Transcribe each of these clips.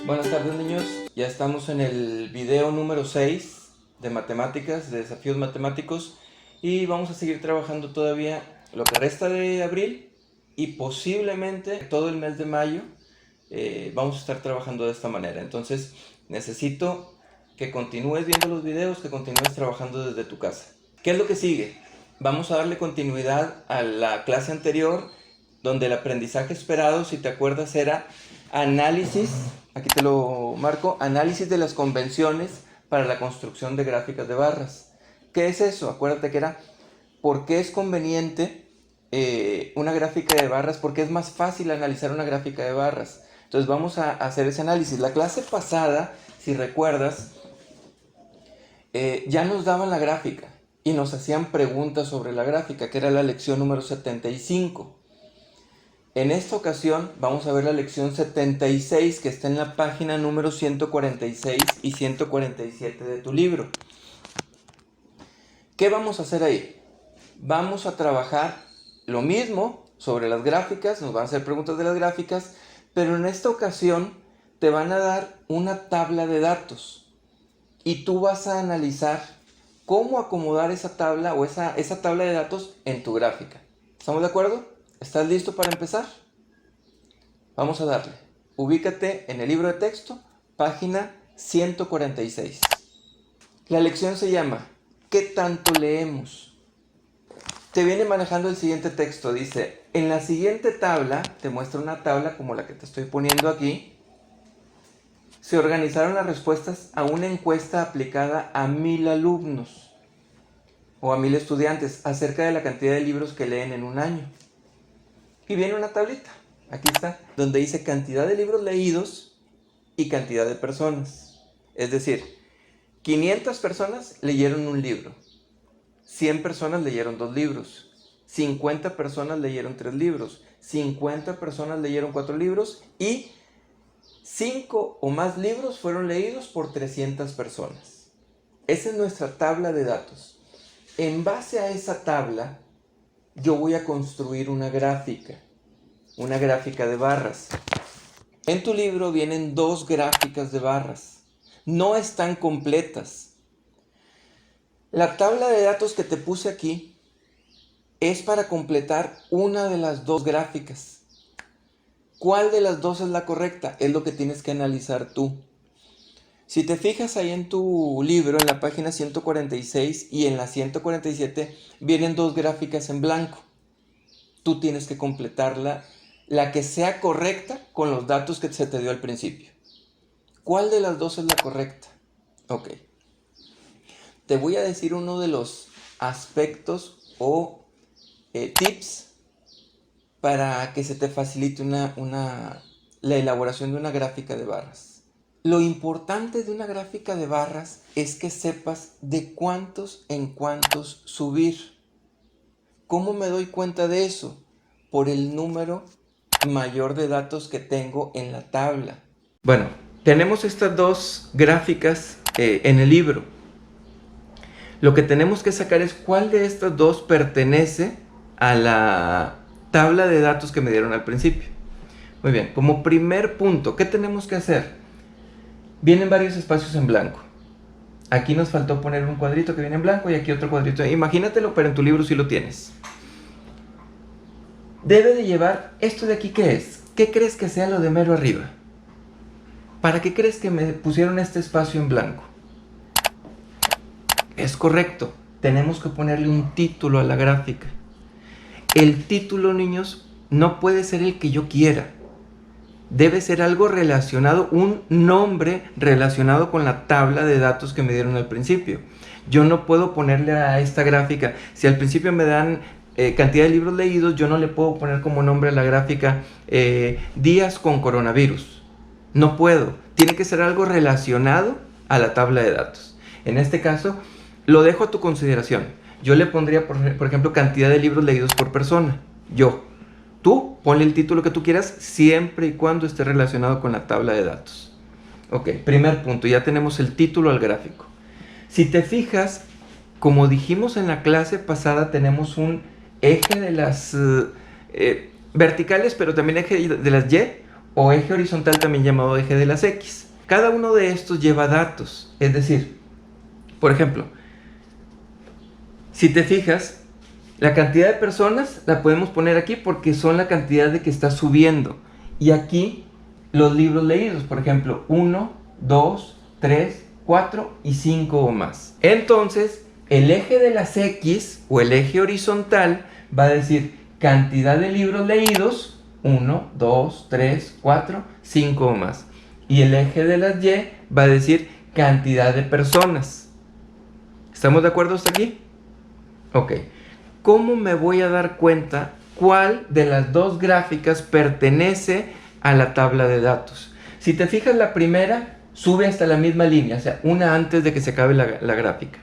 Buenas tardes, niños, ya estamos en el video número 6 de matemáticas, de desafíos matemáticos, y vamos a seguir trabajando todavía lo que resta de abril y posiblemente todo el mes de mayo. Vamos a estar trabajando de esta manera. Entonces necesito que continúes viendo los videos, que continúes trabajando desde tu casa. ¿Qué es lo que sigue? Vamos a darle continuidad a la clase anterior, donde el aprendizaje esperado, si te acuerdas, era análisis, aquí te lo marco, análisis de las convenciones para la construcción de gráficas de barras. ¿Qué es eso? Acuérdate que era por qué es conveniente una gráfica de barras, porque es más fácil analizar una gráfica de barras. Entonces vamos a hacer ese análisis. La clase pasada, si recuerdas, ya nos daban la gráfica y nos hacían preguntas sobre la gráfica, que era la lección número 75. En esta ocasión vamos a ver la lección 76, que está en la página número 146 y 147 de tu libro. ¿Qué vamos a hacer ahí? Vamos a trabajar lo mismo sobre las gráficas, nos van a hacer preguntas de las gráficas, pero en esta ocasión te van a dar una tabla de datos y tú vas a analizar cómo acomodar esa tabla o esa tabla de datos en tu gráfica. ¿Estamos de acuerdo? ¿Estás listo para empezar? Vamos a darle. Ubícate en el libro de texto, página 146. La lección se llama ¿qué tanto leemos? Te viene manejando el siguiente texto. Dice, en la siguiente tabla, te muestra una tabla como la que te estoy poniendo aquí. Se organizaron las respuestas a una encuesta aplicada a 1000 alumnos o a 1000 estudiantes acerca de la cantidad de libros que leen en un año. Y viene una tablita, aquí está, donde dice cantidad de libros leídos y cantidad de personas. Es decir, 500 personas leyeron un libro, 100 personas leyeron 2 libros, 50 personas leyeron 3 libros, 50 personas leyeron 4 libros y 5 o más libros fueron leídos por 300 personas. Esa es nuestra tabla de datos. En base a esa tabla, yo voy a construir una gráfica de barras. En tu libro vienen 2 gráficas de barras. No están completas. La tabla de datos que te puse aquí es para completar una de las 2 gráficas. ¿Cuál de las 2 es la correcta? Es lo que tienes que analizar tú. Si te fijas ahí en tu libro, en la página 146 y en la 147, vienen 2 gráficas en blanco. Tú tienes que completarla, la que sea correcta con los datos que se te dio al principio. ¿Cuál de las 2 es la correcta? Ok. Te voy a decir uno de los aspectos o tips para que se te facilite la elaboración de una gráfica de barras. Lo importante de una gráfica de barras es que sepas de cuántos en cuántos subir. ¿Cómo me doy cuenta de eso? Por el número mayor de datos que tengo en la tabla. Bueno, tenemos estas 2 gráficas en el libro. Lo que tenemos que sacar es cuál de estas 2 pertenece a la tabla de datos que me dieron al principio. Muy bien, como primer punto, ¿qué tenemos que hacer? Vienen varios espacios en blanco. Aquí nos faltó poner un cuadrito que viene en blanco y aquí otro cuadrito. Imagínatelo, pero en tu libro sí lo tienes. Debe de llevar esto de aquí, ¿qué es? ¿Qué crees que sea lo de mero arriba? ¿Para qué crees que me pusieron este espacio en blanco? Es correcto, tenemos que ponerle un título a la gráfica. El título, niños, no puede ser el que yo quiera. Debe ser algo relacionado, un nombre relacionado con la tabla de datos que me dieron al principio. Yo no puedo ponerle a esta gráfica, si al principio me dan cantidad de libros leídos, yo no le puedo poner como nombre a la gráfica días con coronavirus. No puedo, tiene que ser algo relacionado a la tabla de datos. En este caso, lo dejo a tu consideración. Yo le pondría, por ejemplo, cantidad de libros leídos por persona. Tú ponle el título que tú quieras siempre y cuando esté relacionado con la tabla de datos. Ok, primer punto, ya tenemos el título al gráfico. Si te fijas, como dijimos en la clase pasada, tenemos un eje de las verticales, pero también eje de las Y, o eje horizontal, también llamado eje de las X. Cada uno de estos lleva datos. Es decir, por ejemplo, si te fijas, la cantidad de personas la podemos poner aquí porque son la cantidad de que está subiendo. Y aquí los libros leídos, por ejemplo, 1, 2, 3, 4 y 5 o más. Entonces, el eje de las X o el eje horizontal va a decir cantidad de libros leídos, 1, 2, 3, 4, 5 o más. Y el eje de las Y va a decir cantidad de personas. ¿Estamos de acuerdo hasta aquí? Ok. ¿Cómo me voy a dar cuenta cuál de las dos gráficas pertenece a la tabla de datos? Si te fijas, la primera sube hasta la misma línea, o sea, una antes de que se acabe la gráfica.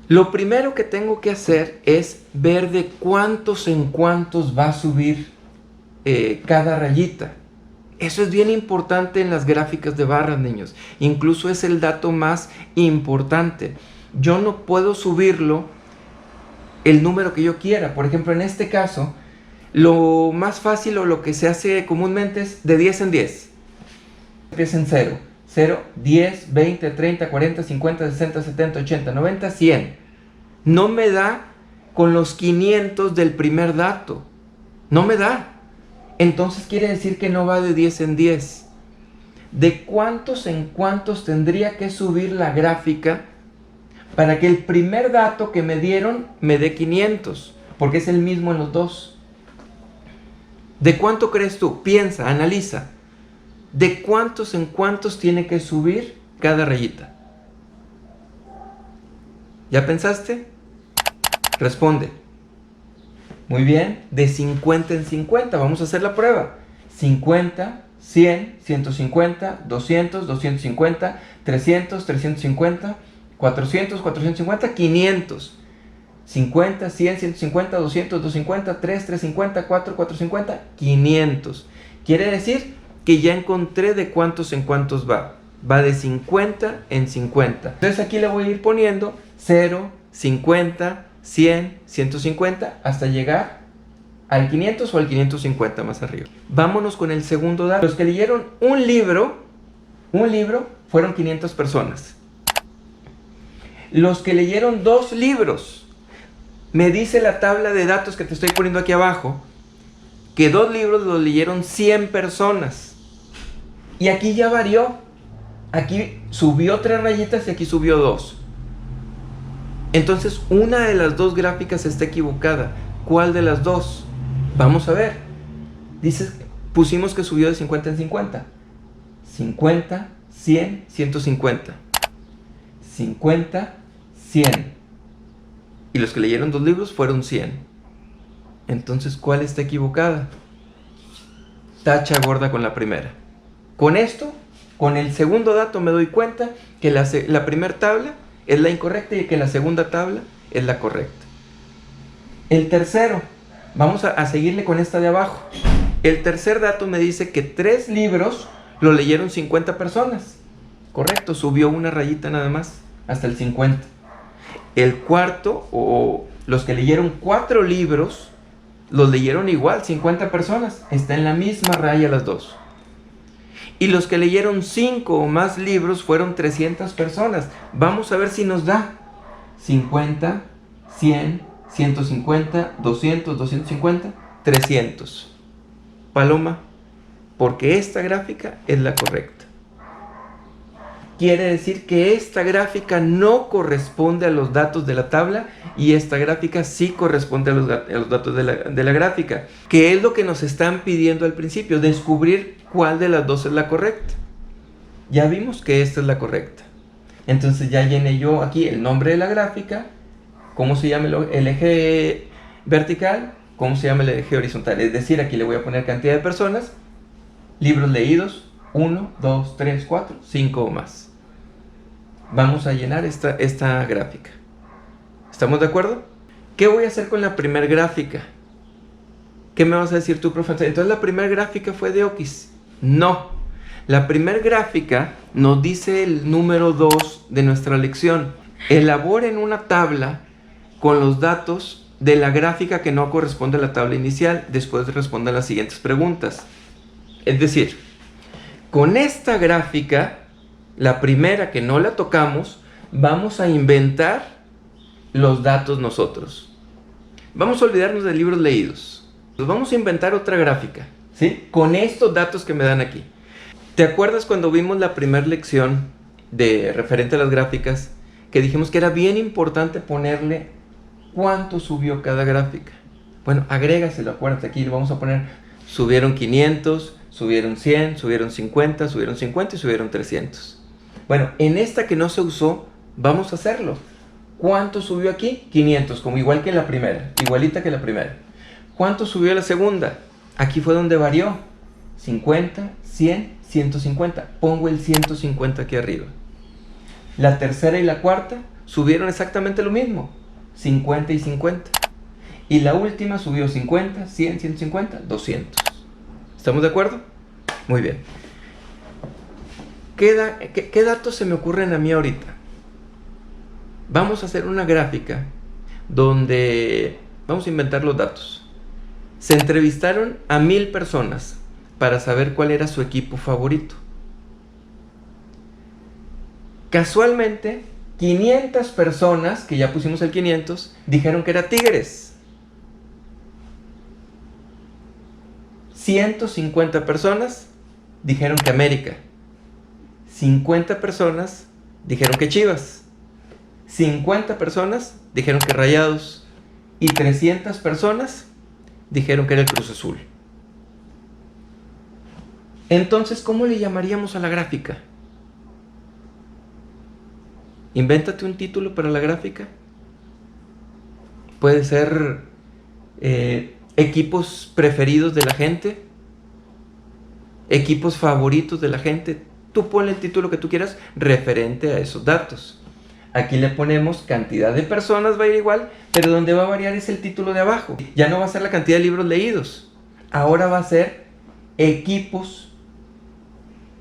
Lo primero que tengo que hacer es ver de cuántos en cuántos va a subir cada rayita. Eso es bien importante en las gráficas de barras, niños. Incluso es el dato más importante. Yo no puedo subirlo el número que yo quiera. Por ejemplo, en este caso, lo más fácil o lo que se hace comúnmente es de 10 en 10. Empieza en 0. 0, 10, 20, 30, 40, 50, 60, 70, 80, 90, 100. No me da con los 500 del primer dato. No me da. Entonces quiere decir que no va de 10 en 10. ¿De cuántos en cuántos tendría que subir la gráfica para que el primer dato que me dieron me dé 500? Porque es el mismo en los dos. ¿De cuánto crees tú? Piensa, analiza. ¿De cuántos en cuántos tiene que subir cada rayita? ¿Ya pensaste? Responde. Muy bien, de 50 en 50. Vamos a hacer la prueba. 50, 100, 150, 200, 250, 300, 350, 400, 450, 500. 50, 100, 150, 200, 250, 3, 350, 4, 450, 500. Quiere decir que ya encontré de cuántos en cuántos va. Va de 50 en 50. Entonces aquí le voy a ir poniendo 0, 50, 100, 150 hasta llegar al 500 o al 550 más arriba. Vámonos con el segundo dato. Los que leyeron un libro fueron 500 personas. Los que leyeron 2 libros, me dice la tabla de datos que te estoy poniendo aquí abajo, que 2 libros los leyeron 100 personas. Y aquí ya varió. Aquí subió 3 rayitas y aquí subió 2. Entonces, una de las dos gráficas está equivocada. ¿Cuál de las dos? Vamos a ver. Dices, pusimos que subió de 50 en 50. 50, 100, 150. 50, 100. Y los que leyeron 2 libros fueron 100. Entonces, ¿cuál está equivocada? Tacha gorda con la primera. Con esto, con el segundo dato me doy cuenta que la primera tabla es la incorrecta y que la segunda tabla es la correcta. El tercero, vamos a seguirle con esta de abajo. El tercer dato me dice que 3 libros lo leyeron 50 personas. Correcto, subió una rayita nada más, hasta el 50. El cuarto, o los que leyeron 4 libros, los leyeron igual, 50 personas. Está en la misma raya las dos. Y los que leyeron 5 o más libros fueron 300 personas. Vamos a ver si nos da 50, 100, 150, 200, 250, 300. Paloma, porque esta gráfica es la correcta. Quiere decir que esta gráfica no corresponde a los datos de la tabla y esta gráfica sí corresponde a los datos de la gráfica. ¿Qué es lo que nos están pidiendo al principio? Descubrir cuál de las dos es la correcta. Ya vimos que esta es la correcta. Entonces ya llené yo aquí el nombre de la gráfica, cómo se llama el eje vertical, cómo se llama el eje horizontal. Es decir, aquí le voy a poner cantidad de personas, libros leídos, 1, 2, 3, 4, 5 o más. Vamos a llenar esta gráfica. ¿Estamos de acuerdo? ¿Qué voy a hacer con la primera gráfica? ¿Qué me vas a decir tú, profesor? Entonces la primera gráfica fue de Oquis. No. La primera gráfica nos dice el número 2 de nuestra lección. Elaboren una tabla con los datos de la gráfica que no corresponde a la tabla inicial. Después respondan las siguientes preguntas. Es decir, con esta gráfica, la primera que no la tocamos, vamos a inventar los datos nosotros. Vamos a olvidarnos de libros leídos. Nos vamos a inventar otra gráfica, ¿sí? Con estos datos que me dan aquí. ¿Te acuerdas cuando vimos la primera lección de referente a las gráficas? Que dijimos que era bien importante ponerle cuánto subió cada gráfica. Bueno, agrégaselo, acuérdate, aquí le vamos a poner subieron 500, subieron 100, subieron 50, subieron 50 y subieron 300. Bueno, en esta que no se usó, vamos a hacerlo. ¿Cuánto subió aquí? 500, como igual que la primera, igualita que la primera. ¿Cuánto subió la segunda? Aquí fue donde varió. 50, 100, 150. Pongo el 150 aquí arriba. La tercera y la cuarta subieron exactamente lo mismo. 50 y 50. Y la última subió 50, 100, 150, 200. ¿Estamos de acuerdo? Muy bien. ¿Qué datos se me ocurren a mí ahorita? Vamos a hacer una gráfica donde vamos a inventar los datos. Se entrevistaron a 1000 personas para saber cuál era su equipo favorito. Casualmente, 500 personas, que ya pusimos el 500, dijeron que era Tigres. 150 personas dijeron que América. 50 personas dijeron que Chivas. 50 personas dijeron que Rayados. Y 300 personas dijeron que era el Cruz Azul. Entonces, ¿cómo le llamaríamos a la gráfica? Invéntate un título para la gráfica. Puede ser equipos preferidos de la gente, equipos favoritos de la gente. Tú ponle el título que tú quieras referente a esos datos. Aquí le ponemos cantidad de personas, va a ir igual, pero donde va a variar es el título de abajo. Ya no va a ser la cantidad de libros leídos. Ahora va a ser equipos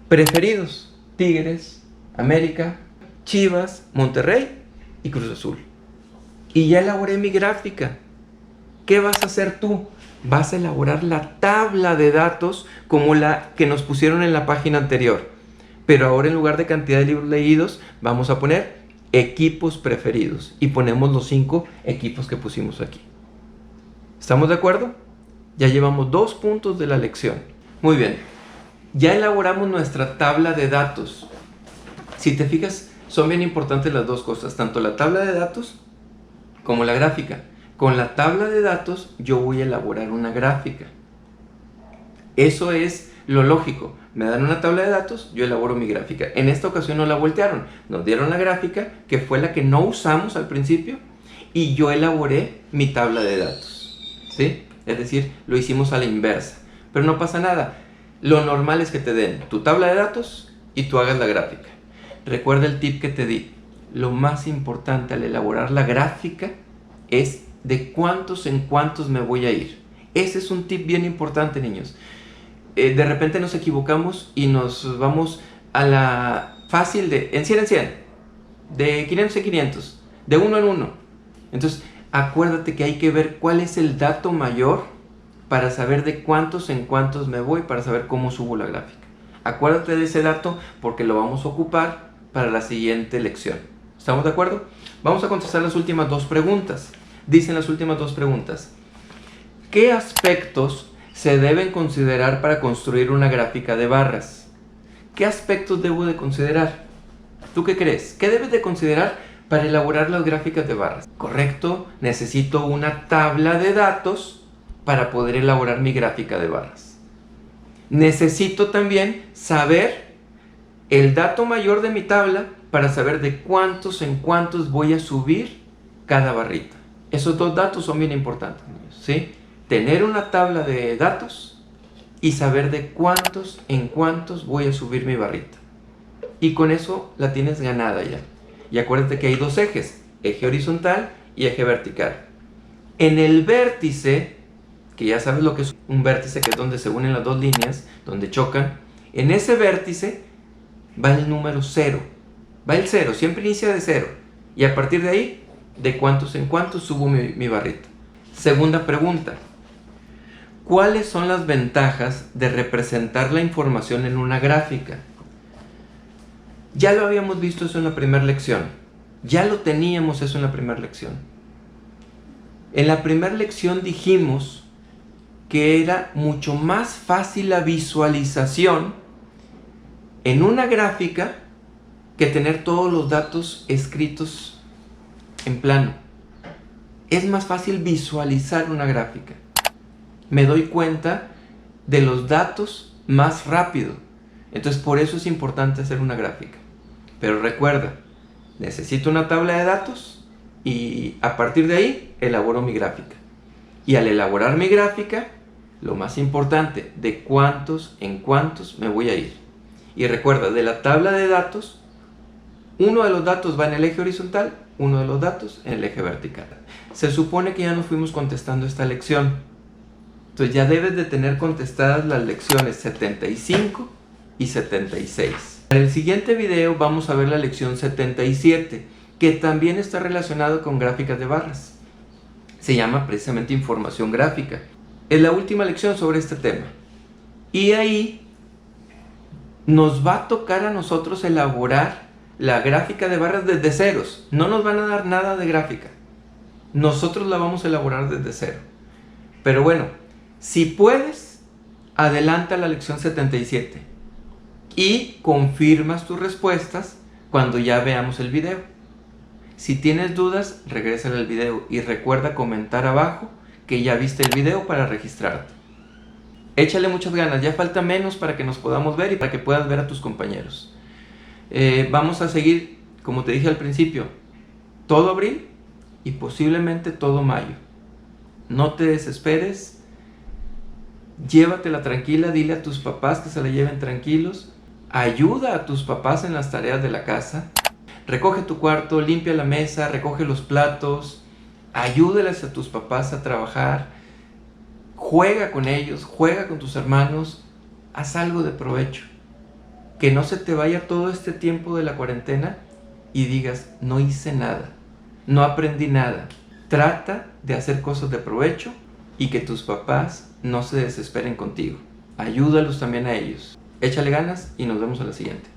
preferidos. Tigres, América, Chivas, Monterrey y Cruz Azul. Y ya elaboré mi gráfica. ¿Qué vas a hacer tú? Vas a elaborar la tabla de datos como la que nos pusieron en la página anterior. Pero ahora en lugar de cantidad de libros leídos, vamos a poner equipos preferidos. Y ponemos los 5 equipos que pusimos aquí. ¿Estamos de acuerdo? Ya llevamos 2 puntos de la lección. Muy bien. Ya elaboramos nuestra tabla de datos. Si te fijas, son bien importantes las dos cosas, tanto la tabla de datos como la gráfica. Con la tabla de datos yo voy a elaborar una gráfica. Eso es lo lógico. Me dan una tabla de datos, yo elaboro mi gráfica. En esta ocasión no la voltearon. Nos dieron la gráfica, que fue la que no usamos al principio, y yo elaboré mi tabla de datos. ¿Sí? Es decir, lo hicimos a la inversa. Pero no pasa nada. Lo normal es que te den tu tabla de datos y tú hagas la gráfica. Recuerda el tip que te di. Lo más importante al elaborar la gráfica es de cuántos en cuántos me voy a ir. Ese es un tip bien importante, niños. De repente nos equivocamos y nos vamos a la fácil de en 100 en 100, de 500 en 500, de 1 en 1. Entonces, acuérdate que hay que ver cuál es el dato mayor para saber de cuántos en cuántos me voy, para saber cómo subo la gráfica. Acuérdate de ese dato porque lo vamos a ocupar para la siguiente lección. ¿Estamos de acuerdo? Vamos a contestar las últimas 2 preguntas. Dicen las últimas 2 preguntas. ¿Qué aspectos se deben considerar para construir una gráfica de barras? ¿Qué aspectos debo de considerar? ¿Tú qué crees? ¿Qué debes de considerar para elaborar las gráficas de barras? Correcto, necesito una tabla de datos para poder elaborar mi gráfica de barras. Necesito también saber el dato mayor de mi tabla para saber de cuántos en cuántos voy a subir cada barrita. Esos 2 datos son bien importantes, ¿sí? Tener una tabla de datos y saber de cuántos en cuántos voy a subir mi barrita. Y con eso la tienes ganada ya. Y acuérdate que hay 2 ejes, eje horizontal y eje vertical. En el vértice, que ya sabes lo que es un vértice, que es donde se unen las 2 líneas, donde chocan, en ese vértice va el número 0. Va el 0, siempre inicia de 0. Y a partir de ahí, de cuántos en cuántos subo mi barrita. Segunda pregunta. ¿Cuáles son las ventajas de representar la información en una gráfica? Ya lo habíamos visto eso en la primera lección. Ya lo teníamos eso en la primera lección. En la primera lección dijimos que era mucho más fácil la visualización en una gráfica que tener todos los datos escritos en plano. Es más fácil visualizar una gráfica. Me doy cuenta de los datos más rápido. Entonces por eso es importante hacer una gráfica. Pero recuerda, necesito una tabla de datos y a partir de ahí elaboro mi gráfica. Y al elaborar mi gráfica, lo más importante, de cuántos en cuántos me voy a ir. Y recuerda, de la tabla de datos, uno de los datos va en el eje horizontal, uno de los datos en el eje vertical. Se supone que ya nos fuimos contestando esta lección. Entonces ya debes de tener contestadas las lecciones 75 y 76. En el siguiente video vamos a ver la lección 77, que también está relacionado con gráficas de barras. Se llama precisamente información gráfica. Es la última lección sobre este tema. Y ahí nos va a tocar a nosotros elaborar la gráfica de barras desde ceros. No nos van a dar nada de gráfica. Nosotros la vamos a elaborar desde cero. Pero bueno, si puedes, adelanta la lección 77 y confirmas tus respuestas cuando ya veamos el video. Si tienes dudas, regresa al video y recuerda comentar abajo que ya viste el video para registrarte. Échale muchas ganas, ya falta menos para que nos podamos ver y para que puedas ver a tus compañeros. Vamos a seguir, como te dije al principio, todo abril y posiblemente todo mayo. No te desesperes, llévatela tranquila, dile a tus papás que se la lleven tranquilos, ayuda a tus papás en las tareas de la casa, recoge tu cuarto, limpia la mesa, recoge los platos, ayúdales a tus papás a trabajar, juega con ellos, juega con tus hermanos, haz algo de provecho. Que no se te vaya todo este tiempo de la cuarentena y digas, no hice nada, no aprendí nada. Trata de hacer cosas de provecho y que tus papás no se desesperen contigo. Ayúdalos también a ellos. Échale ganas y nos vemos a la siguiente.